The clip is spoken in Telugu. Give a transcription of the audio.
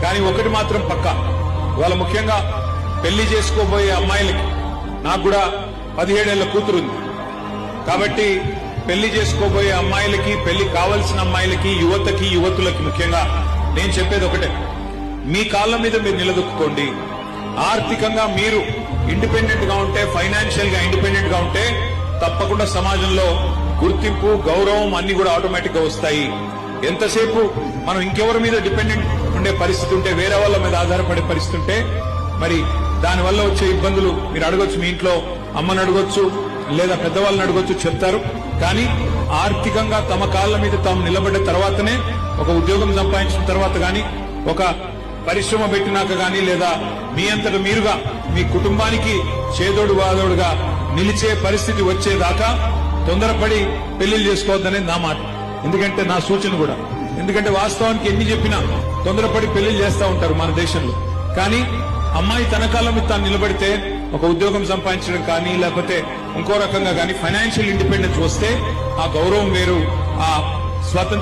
కానీ ఒకటి మాత్రం పక్కా, ఇవాళ ముఖ్యంగా పెళ్లి చేసుకోబోయే అమ్మాయిలకి, నాకు కూడా 17 ఏళ్ల కూతురుంది కాబట్టి పెళ్లి చేసుకోబోయే అమ్మాయిలకి, పెళ్లి కావాల్సిన అమ్మాయిలకి, యువతకి, యువతులకి ముఖ్యంగా నేను చెప్పేది ఒకటే, మీ కాళ్ళ మీద మీరు నిలదొక్కుకోండి. ఆర్థికంగా మీరు ఇండిపెండెంట్ గా ఉంటే, ఫైనాన్షియల్ గా ఇండిపెండెంట్ గా ఉంటే తప్పకుండా సమాజంలో గుర్తింపు, గౌరవం అన్ని కూడా ఆటోమేటిక్ గా వస్తాయి. ఎంతసేపు మనం ఇంకెవరి మీద డిపెండెంట్ ఉండే పరిస్థితి ఉంటే, వేరే వాళ్ళ మీద ఆధారపడే పరిస్థితి ఉంటే, మరి దానివల్ల వచ్చే ఇబ్బందులు మీరు అడగొచ్చు, మీ ఇంట్లో అమ్మని అడగొచ్చు, లేదా పెద్దవాళ్ళని అడగొచ్చు, చెప్తారు. కానీ ఆర్థికంగా తమ కాళ్ల మీద తాము నిలబడ్డ తర్వాతనే, ఒక ఉద్యోగం సంపాదించిన తర్వాత గాని, ఒక పరిశ్రమ పెట్టినాక గాని, లేదా మీ అంతట మీరుగా మీ కుటుంబానికి చేదోడు వాదోడుగా నిలిచే పరిస్థితి వచ్చేదాకా తొందరపడి పెళ్లిళ్ళు చేసుకోవద్దనేది నా మాట. ఎందుకంటే నా సూచన కూడా, ఎందుకంటే వాస్తవానికి ఎన్ని చెప్పినా తొందరపడి పెళ్లిళ్ళు చేస్తా ఉంటారు మన దేశంలో. కానీ అమ్మాయి తన కాలం మీద తాను నిలబడితే, ఒక ఉద్యోగం సంపాదించడం కానీ, లేకపోతే ఇంకో రకంగా కానీ ఫైనాన్షియల్ ఇండిపెండెన్స్ వస్తే ఆ గౌరవం వేరు, ఆ స్వాతంత్ర్యం